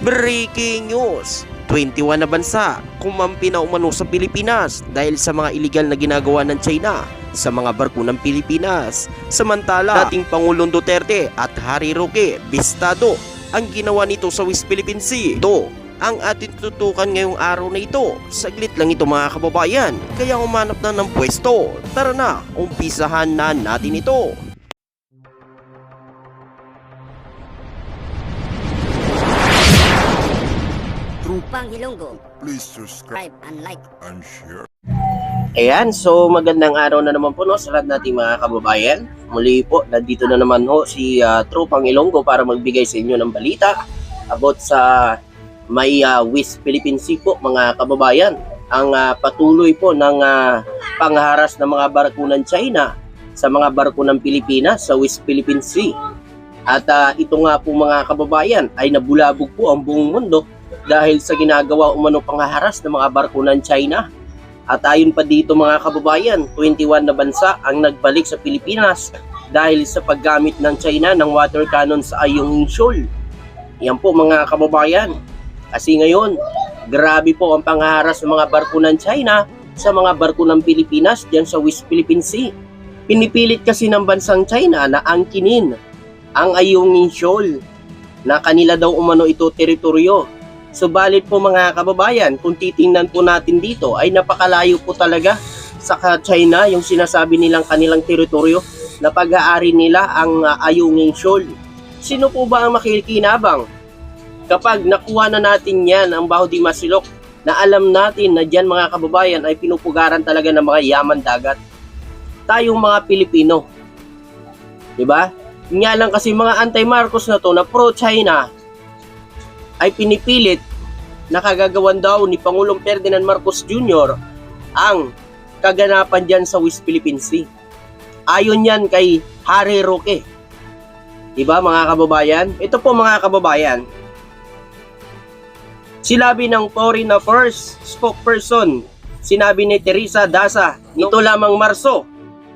Breaking news! 21 na bansa kumampi na umano sa Pilipinas dahil sa mga iligal na ginagawa ng China sa mga barko ng Pilipinas. Samantala, dating Pangulong Duterte at Harry Roque Bistado ang ginawa nito sa West Philippine Sea. Ito ang ating tutukan ngayong araw na ito. Saglit lang ito mga kababayan, kaya umanap na ng pwesto. Tara na, umpisahan na natin ito. Pang Ilonggo, Please subscribe subscribe and like. and share. Ayan, so magandang araw na naman po no, sa lahat nating mga kababayan. Muli po, nandito na naman ho si Tropang Ilonggo para magbigay sa inyo ng balita about sa may West Philippine Sea po mga kababayan. Ang patuloy po ng pangharas ng mga barko ng China sa mga barko ng Pilipinas sa West Philippine Sea. At ito nga po mga kababayan ay nabulabog po ang buong mundo dahil sa ginagawa umano panghaharas ng mga barko ng China. At ayon pa dito mga kababayan, 21 na bansa ang nagbalik sa Pilipinas dahil sa paggamit ng China ng water cannon sa Ayungin Shoal. Yan po mga kababayan. Kasi ngayon, grabe po ang panghaharas ng mga barko ng China sa mga barko ng Pilipinas diyan sa West Philippine Sea. Pinipilit kasi ng bansang China na angkinin ang Ayungin Shoal na kanila daw umano ito teritoryo. Subalit po mga kababayan, kung titingnan po natin dito ay napakalayo po talaga sa China yung sinasabi nilang kanilang teritoryo na pag-aari nila ang Ayungin Shoal. Sino po ba ang makikinabang kapag nakuha na natin yan ang Baho de Masinloc na alam natin na dyan mga kababayan ay pinupugaran talaga ng mga yaman dagat? Tayong mga Pilipino, diba? Nga lang kasi mga anti-Marcos na to na pro-China ay pinipilit na kagagawan daw ni Pangulong Ferdinand Marcos Jr. ang kaganapan dyan sa West Philippine Sea. Ayon yan kay Harry Roque. Diba mga kababayan? Ito po mga kababayan, sinabi ng Foreign Affairs spokesperson, sinabi ni Teresa Daza, nito lamang Marso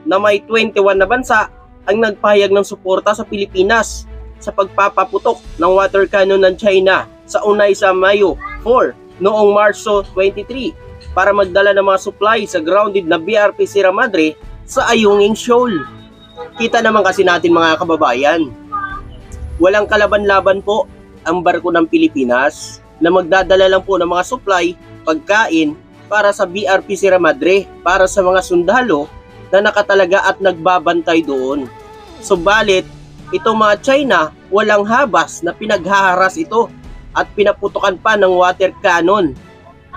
na may 21 na bansa ang nagpahayag ng suporta sa Pilipinas sa pagpapaputok ng water cannon ng China sa unay sa Mayo 4 noong Marso 23 para magdala ng mga supply sa grounded na BRP Sierra Madre sa Ayungin Shoal. Kita naman kasi natin mga kababayan, walang kalaban-laban po ang barko ng Pilipinas na magdadala lang po ng mga supply, pagkain para sa BRP Sierra Madre para sa mga sundalo na nakatalaga at nagbabantay doon. Subalit, itong mga China, walang habas na pinaghaharas ito at pinaputukan pa ng water cannon.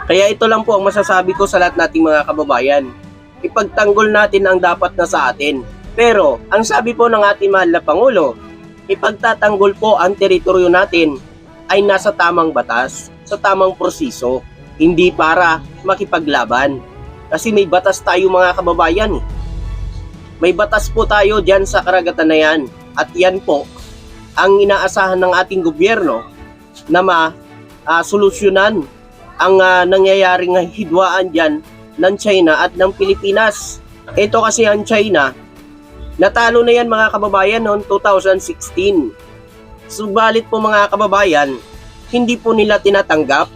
Kaya ito lang po ang masasabi ko sa lahat nating mga kababayan. Ipagtanggol natin ang dapat na sa atin. Pero, ang sabi po ng ating mahal na Pangulo, ipagtatanggol po ang teritoryo natin ay nasa tamang batas, sa tamang proseso, hindi para makipaglaban. Kasi may batas tayo mga kababayan. May batas po tayo dyan sa karagatan na yan. At yan po ang inaasahan ng ating gobyerno na solusyonan ang nangyayaring hidwaan dyan ng China at ng Pilipinas. Ito kasi ang China, natalo na yan mga kababayan noong 2016. Subalit po mga kababayan, hindi po nila tinatanggap,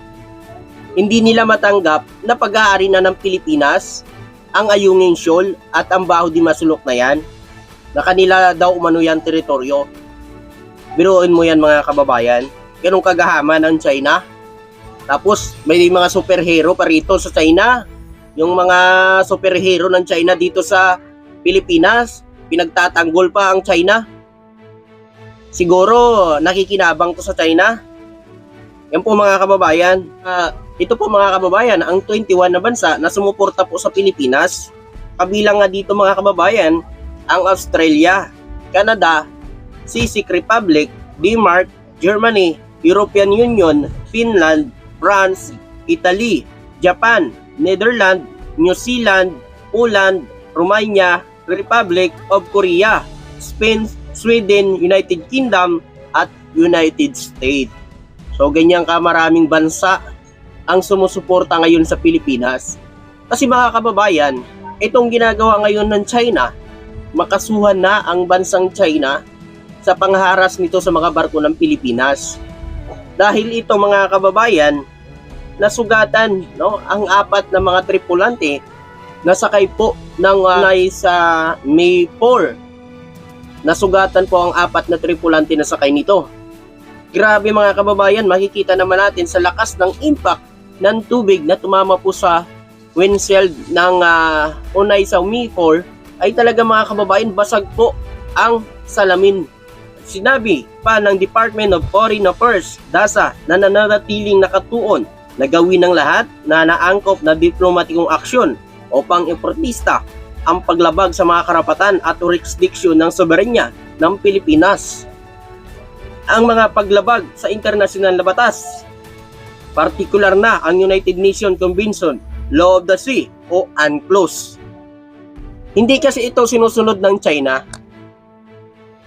hindi nila matanggap na pag-aari na ng Pilipinas ang Ayungin Shoal at ang Baho de Masinloc na yan, na kanila daw umano yan teritoryo. Biruin mo yan mga kababayan, ganun kagahaman ang China. Tapos may mga superhero pa rito sa China, yung mga superhero ng China dito sa Pilipinas, pinagtatanggol pa ang China. Siguro nakikinabang to sa China. Yan po mga kababayan. Ito po mga kababayan, ang 21 na bansa na sumuporta po sa Pilipinas. Kabilang nga dito mga kababayan, ang Australia, Canada, Czech Republic, Denmark, Germany, European Union, Finland, France, Italy, Japan, Netherlands, New Zealand, Poland, Romania, Republic of Korea, Spain, Sweden, United Kingdom, at United States. So ganyan kamaraming bansa ang sumusuporta ngayon sa Pilipinas. Kasi mga kababayan, itong ginagawa ngayon ng China, makasuhan na ang bansang China sa pangharas nito sa mga barko ng Pilipinas. Dahil ito mga kababayan, nasugatan no, ang 4 na mga tripulante na sakay po ng sa May 4. Nasugatan po ang 4 na tripulante na sakay nito. Grabe mga kababayan, makikita naman natin sa lakas ng impact ng tubig na tumama po sa windshield ng Unay sa May 4 ay talaga mga kababayan, basag po ang salamin. Sinabi pa ng Department of Foreign Affairs, DASA, na nananatiling nakatuon na gawin ng lahat na naangkop na diplomatikong aksyon upang iprotesta ang paglabag sa mga karapatan at jurisdiksyon ng soberanya ng Pilipinas. Ang mga paglabag sa internasyonal na batas, partikular na ang United Nations Convention, Law of the Sea o UNCLOS. Hindi kasi ito sinusunod ng China.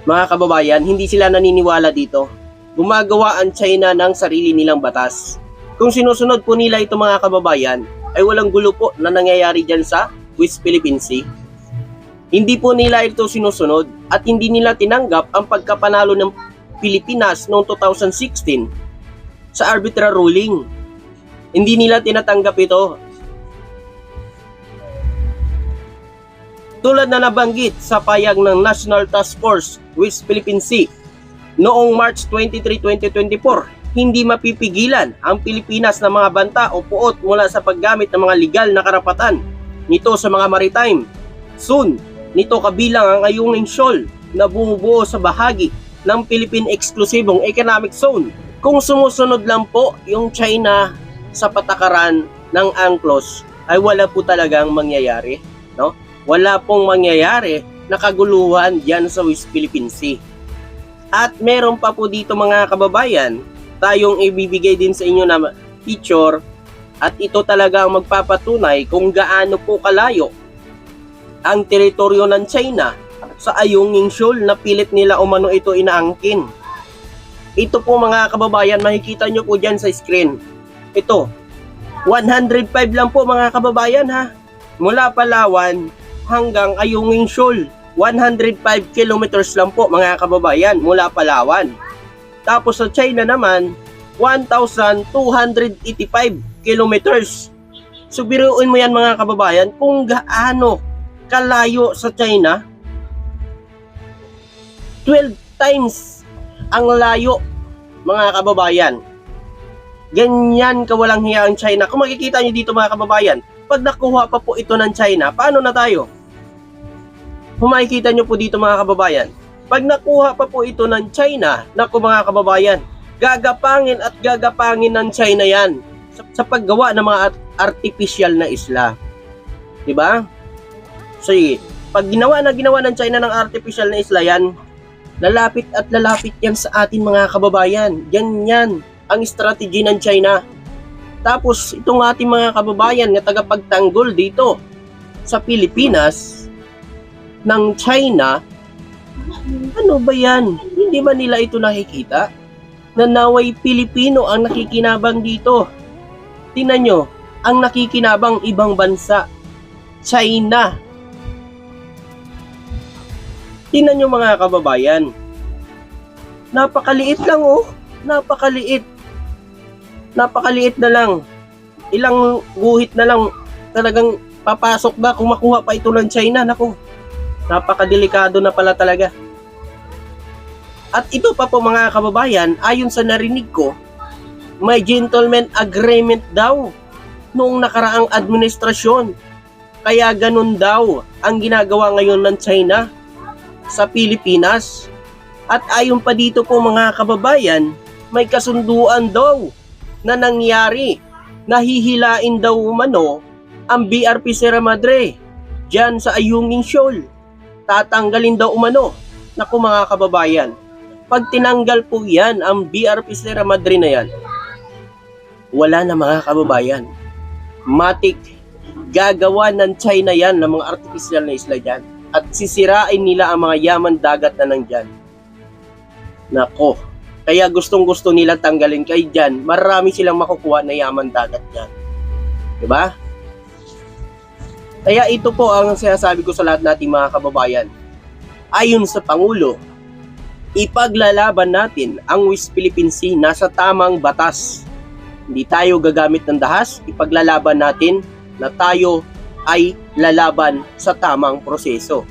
Mga kababayan, hindi sila naniniwala dito. Gumagawa ang China ng sarili nilang batas. Kung sinusunod po nila ito mga kababayan, ay walang gulo po na nangyayari dyan sa West Philippine Sea. Hindi po nila ito sinusunod at hindi nila tinanggap ang pagkapanalo ng Pilipinas noong 2016 sa arbitral ruling. Hindi nila tinatanggap ito. Tulad na nabanggit sa payag ng National Task Force West Philippine Sea noong March 23, 2024, hindi mapipigilan ang Pilipinas na mga banta o puot mula sa paggamit ng mga legal na karapatan nito sa mga maritime. Soon, nito kabilang ang Ayungin Shoal na bumubuo sa bahagi ng Philippine Exclusivong Economic Zone. Kung sumusunod lang po yung China sa patakaran ng UNCLOS, ay wala po talagang mangyayari, no? Wala pong mangyayari na kaguluhan diyan sa West Philippine Sea. At meron pa po dito mga kababayan, tayong ibibigay din sa inyo na picture at ito talaga ang magpapatunay kung gaano po kalayo ang teritoryo ng China sa Ayungin Shoal na pilit nila umano ito inaangkin. Ito po mga kababayan, makikita nyo po dyan sa screen. Ito, 105 lang po mga kababayan ha. Mula Palawan hanggang Ayungin Shoal, 105 kilometers lang po mga kababayan mula Palawan. Tapos sa China naman, 1,285 kilometers. So biruin mo yan mga kababayan kung gaano kalayo sa China. 12 times ang layo mga kababayan. Ganyan kawalang hiya ang China. Kung makikita nyo dito mga kababayan, pag nakuha pa po ito ng China, paano na tayo? Kung makikita nyo po dito mga kababayan, pag nakuha pa po ito ng China, naku mga kababayan, gagapangin at gagapangin ng China yan sa paggawa ng mga artificial na isla. Diba? So, pag ginawa ng China ng artificial na isla yan, lalapit at lalapit yan sa atin mga kababayan. Ganyan ang strategy ng China. Tapos itong ating mga kababayan na tagapagtanggol dito sa Pilipinas ng China, ano ba yan? Hindi ba nila ito nakikita? Na naway Pilipino ang nakikinabang dito. Tingnan nyo, ang nakikinabang ibang bansa, China. Tingnan nyo mga kababayan, napakaliit lang oh, napakaliit na lang, ilang guhit na lang talagang papasok ba kung makuha pa ito ng China. Naku, napakadelikado na pala talaga. At ito pa po mga kababayan, ayon sa narinig ko, may gentleman agreement daw noong nakaraang administrasyon. Kaya ganun daw ang ginagawa ngayon ng China sa Pilipinas. At ayon pa dito po mga kababayan, may kasunduan daw na nangyari. Nahihilain daw umano ang BRP Sierra Madre dyan sa Ayungin Shoal. Tatanggalin daw umano. Naku mga kababayan, pag tinanggal po yan, ang BRP Sierra Madre na yan, wala na mga kababayan. Matik, gagawa ng China yan ng mga artificial na isla dyan. At sisirain nila ang mga yaman dagat na nandyan. Nako, kaya gustong-gusto nila tanggalin kay dyan. Marami silang makukuha na yaman dagat dyan. Diba? Kaya ito po ang sinasabi ko sa lahat nating mga kababayan. Ayon sa Pangulo, Ipaglalaban natin ang West Philippine Sea nasa tamang batas. Hindi tayo gagamit ng dahas, ipaglalaban natin na tayo ay lalaban sa tamang proseso.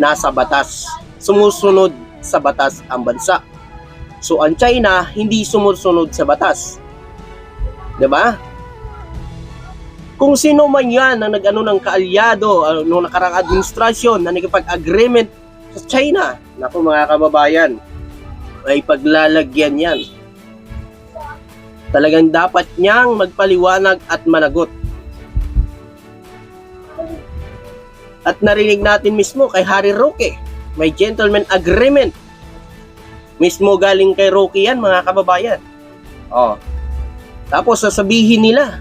Nasa batas. Sumusunod sa batas ang bansa. So ang China hindi sumusunod sa batas. 'Di ba? Kung sino man yan na nag-ano ng kaalyado noong nakarang administrasyon na nagkipag-agreement sa China, naku mga kababayan, ay paglalagyan yan. Talagang dapat niyang magpaliwanag at managot. At narinig natin mismo kay Harry Roque, may gentleman agreement. Mismo galing kay Roque yan mga kababayan. Tapos sasabihin nila,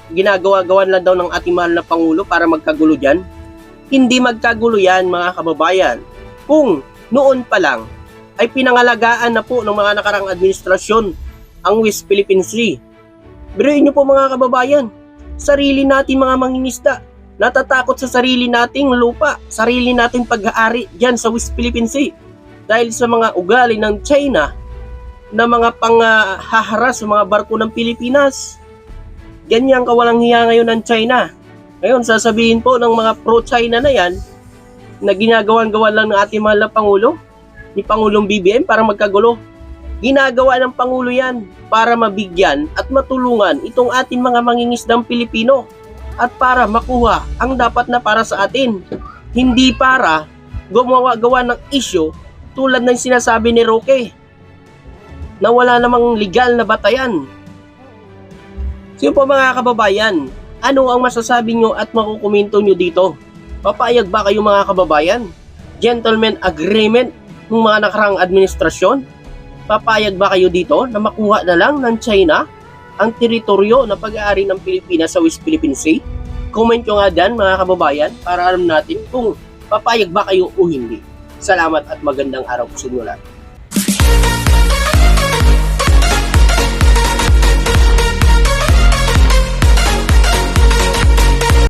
ginagawa-gawan lang daw ng ating mahal na Pangulo para magkagulo dyan. Hindi magkagulo yan mga kababayan. Kung noon pa lang ay pinangalagaan na po ng mga nakarang administrasyon ang West Philippine Sea. Biruin nyo po mga kababayan, sarili natin mga mangingisda, natatakot sa sarili nating lupa, sarili nating pag-aari dyan sa West Philippine Sea. Dahil sa mga ugali ng China na mga panghaharas sa mga barko ng Pilipinas. Ganyan kawalang hiya ngayon ng China. Ngayon, sasabihin po ng mga pro-China na yan, na ginagawan-gawan lang ng ating mahal na Pangulo, ni Pangulong BBM para magkagulo. Ginagawa ng Pangulo yan para mabigyan at matulungan itong ating mga mangingisdang Pilipino at para makuha ang dapat na para sa atin. Hindi para gumawa-gawa ng issue tulad ng sinasabi ni Roque na wala namang legal na batayan. So po mga kababayan, ano ang masasabi nyo at makukomento nyo dito? Papayag ba kayo mga kababayan? Gentleman agreement ng mga nakarang administrasyon? Papayag ba kayo dito na makuha na lang ng China ang teritoryo na pag-aari ng Pilipinas sa West Philippine Sea? Comment nyo nga dyan mga kababayan para alam natin kung papayag ba kayo o hindi. Salamat at magandang araw po sa inyo lahat.